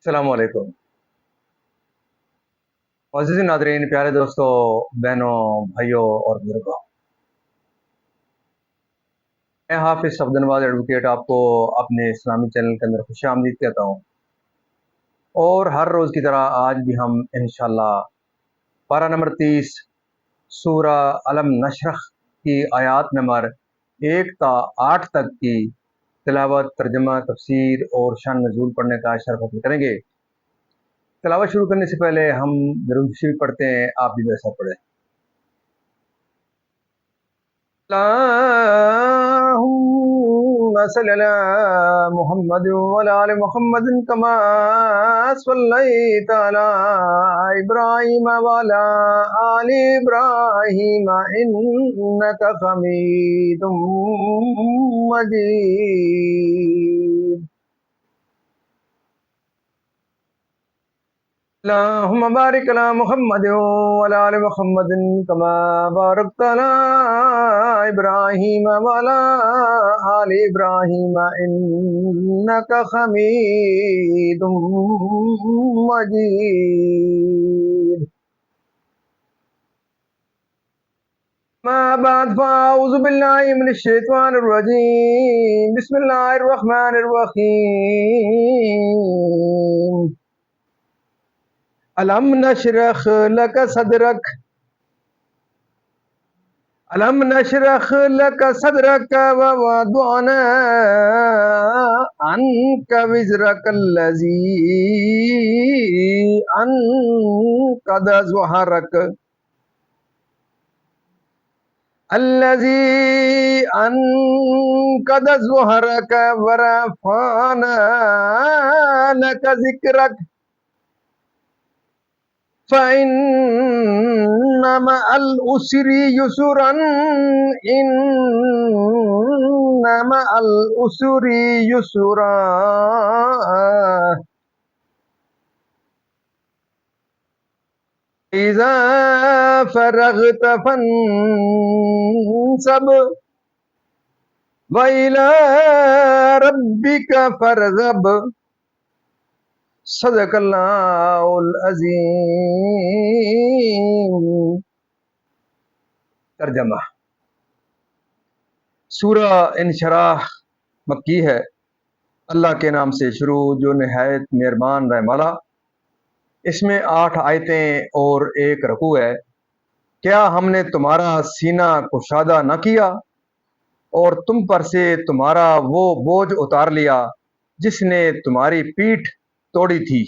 السلام علیکم عزیز ناظرین، پیارے دوستوں، بہنوں، بھائیوں اور بزرگوں، میں حافظ صفدر نواز ایڈوکیٹ آپ کو اپنے اسلامی چینل کے اندر خوش آمدید کہتا ہوں۔ اور ہر روز کی طرح آج بھی ہم انشاءاللہ پارہ نمبر 30 سورہ علم نشرح کی آیات نمبر 1 تا 8 تک کی تلاوت، ترجمہ، تفسیر اور شان نزول پڑھنے کا شرف حاصل کریں گے۔ تلاوت شروع کرنے سے پہلے ہم درود شریف پڑھتے ہیں، آپ بھی ویسا پڑھیں۔ اللهم صل على محمد وعلى آل محمد كما صليت على إبراهيم وعلى آل إبراهيم إنك حميد مجيد۔ اللهم بارك على محمد وعلى آل محمد كما باركت على إبراهيم وعلى آل إبراهيم إنك حميد مجيد۔ ما بعد، فأعوذ بالله من الشيطان الرجيم، بسم الله الرحمن الرحيم۔ ألم نشرح لك صدرك ألم نشرح لك صدرك ووضعنا عنك وزرك الذي أنقض ظهرك ورفعنا لك ذكرك فإن مع العسر يسرا إن مع العسر يسرا إذا فرغت فانصب وإلى ربك فارغب۔ صدق اللہ العظیم۔ ترجمہ۔ سورہ انشراح مکی ہے۔ اللہ کے نام سے شروع جو نہایت مہربان رحم والا۔ اس میں 8 آیتیں اور 1 رکوع ہے۔ کیا ہم نے تمہارا سینہ کشادہ نہ کیا اور تم پر سے تمہارا وہ بوجھ اتار لیا جس نے تمہاری پیٹھ توڑی تھی،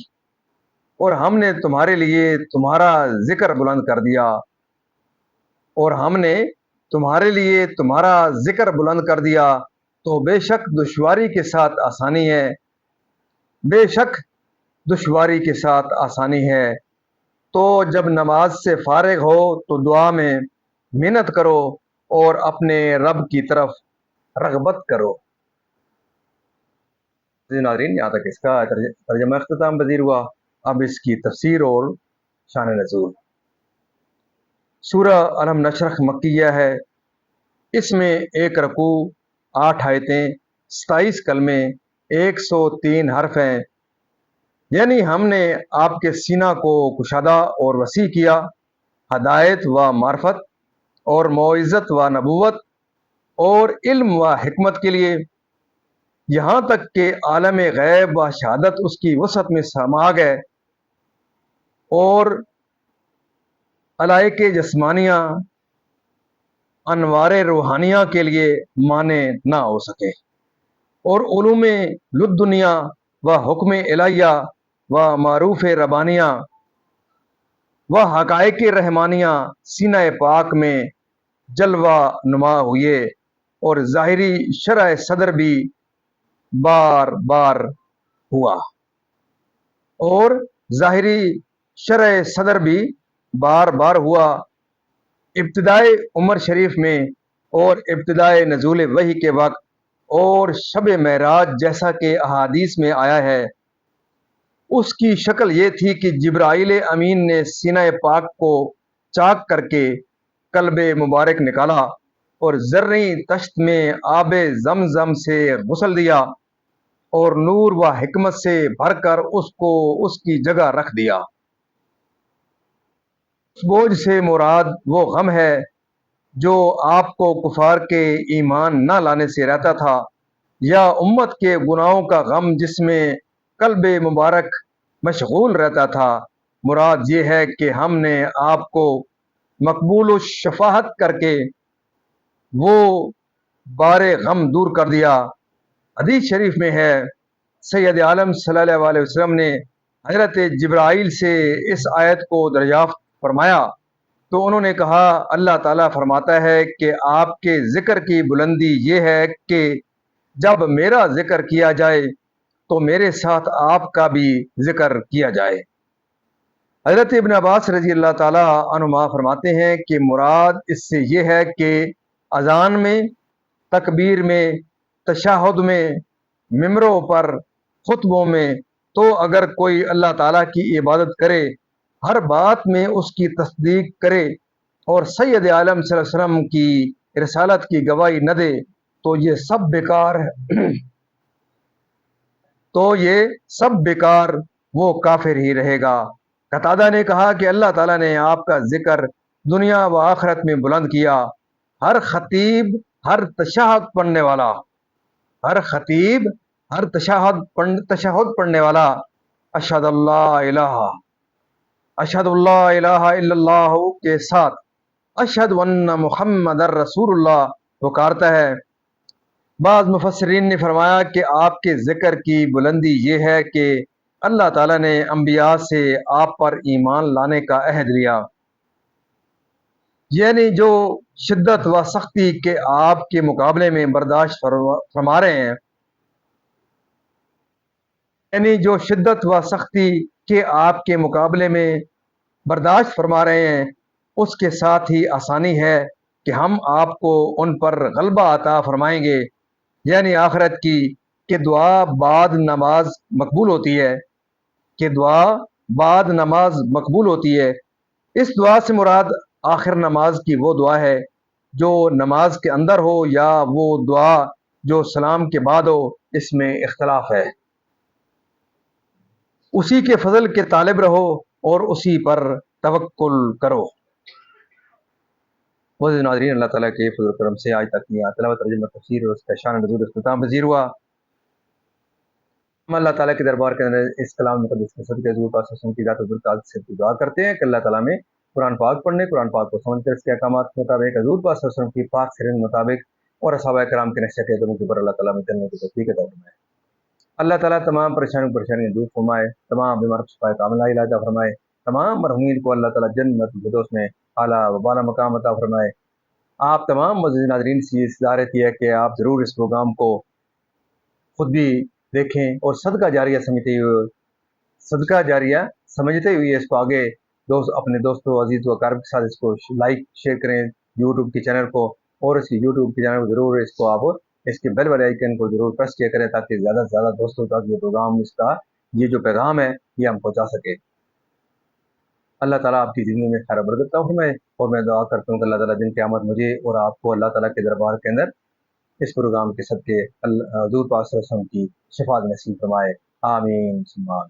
اور ہم نے تمہارے لیے تمہارا ذکر بلند کر دیا، اور ہم نے تمہارے لیے تمہارا ذکر بلند کر دیا تو بے شک دشواری کے ساتھ آسانی ہے، بے شک دشواری کے ساتھ آسانی ہے۔ تو جب نماز سے فارغ ہو تو دعا میں محنت کرو اور اپنے رب کی طرف رغبت کرو۔ ناظرین، یہاں تک اس کا ترجمہ اختتام پذیر ہوا۔ اب اس کی تفسیر اور شان نزول۔ سورہ علم نشرح مکیہ ہے۔ اس میں 1 رکوع، 8 آیتیں، 27 کلمے، 103 حرف ہیں۔ یعنی ہم نے آپ کے سینہ کو کشادہ اور وسیع کیا، ہدایت و معرفت اور موعظت و نبوت اور علم و حکمت کے لیے، یہاں تک کہ عالم غیب و شہادت اس کی وسعت میں سما گئے اور علائق جسمانیہ انوار روحانیہ کے لیے مانے نہ ہو سکے، اور علوم لدنیا و حکم الہیہ و معروف ربانیہ و حقائق رحمانیہ سینہ پاک میں جلوہ نما ہوئے، اور ظاہری شرح صدر بھی بار بار ہوا، اور ظاہری شرح صدر بھی بار بار ہوا، ابتدائے عمر شریف میں اور ابتدائے نزول وحی کے وقت، اور شب معراج جیسا کہ احادیث میں آیا ہے۔ اس کی شکل یہ تھی کہ جبرائیل امین نے سینہ پاک کو چاک کر کے قلب مبارک نکالا اور زرعی تشت میں آب زمزم سے غسل دیا، اور نور و حکمت سے بھر کر اس کو اس کی جگہ رکھ دیا۔ اس بوجھ سے مراد وہ غم ہے جو آپ کو کفار کے ایمان نہ لانے سے رہتا تھا، یا امت کے گناہوں کا غم جس میں قلب مبارک مشغول رہتا تھا۔ مراد یہ ہے کہ ہم نے آپ کو مقبول و شفاعت کر کے وہ بار غم دور کر دیا۔ حدیث شریف میں ہے، سید عالم صلی اللہ علیہ وسلم نے حضرت جبرائیل سے اس آیت کو دریافت فرمایا تو انہوں نے کہا، اللہ تعالیٰ فرماتا ہے کہ آپ کے ذکر کی بلندی یہ ہے کہ جب میرا ذکر کیا جائے تو میرے ساتھ آپ کا بھی ذکر کیا جائے۔ حضرت ابن عباس رضی اللہ تعالیٰ عنہما فرماتے ہیں کہ مراد اس سے یہ ہے کہ اذان میں، تکبیر میں، تشہد میں، ممبروں پر، خطبوں میں تو اگر کوئی اللہ تعالیٰ کی عبادت کرے، ہر بات میں اس کی تصدیق کرے اور سید عالم صلی اللہ علیہ وسلم کی رسالت کی گواہی نہ دے تو یہ سب بیکار وہ کافر ہی رہے گا۔ قتادہ نے کہا کہ اللہ تعالیٰ نے آپ کا ذکر دنیا و آخرت میں بلند کیا۔ ہر خطیب، ہر تشہد پڑھنے والا اشہد اللہ الہ الا اللہ کے ساتھ اشہد ان محمد رسول اللہ پکارتا ہے۔ بعض مفسرین نے فرمایا کہ آپ کے ذکر کی بلندی یہ ہے کہ اللہ تعالیٰ نے انبیاء سے آپ پر ایمان لانے کا عہد لیا، یعنی جو شدت و سختی کے آپ کے مقابلے میں برداشت فرما رہے ہیں، اس کے ساتھ ہی آسانی ہے کہ ہم آپ کو ان پر غلبہ عطا فرمائیں گے، یعنی آخرت کی، کہ دعا بعد نماز مقبول ہوتی ہے۔ اس دعا سے مراد آخر نماز کی وہ دعا ہے جو نماز کے اندر ہو یا وہ دعا جو سلام کے بعد ہو، اس میں اختلاف ہے۔ اسی کے فضل کے طالب رہو اور اسی پر توکل کرو۔ معزز ناظرین، اللہ تعالیٰ کے فضل و کرم سے آج تک کی تلاوت، ترجمہ، تفسیر اور اس کا شان نزول اختتام پذیر ہوا۔ ہم اللہ تعالیٰ کے دربار کے اندر اس کلام مقدس کے صدقے حضور پاک صلی اللہ علیہ وسلم کی ذات و برکات سے دعا کرتے ہیں کہ اللہ تعالیٰ میں قرآن پاک پڑھنے، قرآن پاک کو سمجھ کر اس کے احکامات کے مطابق، حضور پاک صلی اللہ علیہ وسلم کی پاک سیرت کے مطابق اور صحابہ کرام کے نقشہ قدموں کے اوپر اللہ تعالیٰ میں چلنے کی توفیق عطا فرمائے۔ اللہ تعالیٰ تمام پریشانیاں دور فرمائے، تمام بیمار کو شفا کاملہ علاج عطا فرمائے، تمام مرحومین کو اللہ تعالیٰ جنت الفردوس میں اعلیٰ و بالا مقام عطا فرمائے۔ آپ تمام معزز ناظرین سے گزارش ہے کہ آپ ضرور اس پروگرام کو خود بھی دیکھیں اور صدقہ جاریہ سمجھتے ہوئے اس کو آگے اپنے دوستوں، عزیز و اقارب کے ساتھ اس کو لائک شیئر کریں یوٹیوب کے چینل کو، اور اس کی یوٹیوب کے چینل کو ضرور اس کو آپ اس کے بیل والے آئیکن کو ضرور پریس کیا کریں تاکہ زیادہ سے زیادہ دوستوں تک یہ پروگرام، اس کا یہ جو پیغام ہے یہ ہم پہنچا سکے۔ اللہ تعالیٰ آپ کی زندگی میں خیر و برکت عطا فرمائے، اور میں دعا کرتا ہوں کہ اللہ تعالیٰ دن قیامت مجھے اور آپ کو اللہ تعالیٰ کے دربار کے اندر اس پروگرام کے صدقے حضور پاک صلی اللہ علیہ وسلم کی شفاعت نصیب فرمائے۔ آمین ثم آمین۔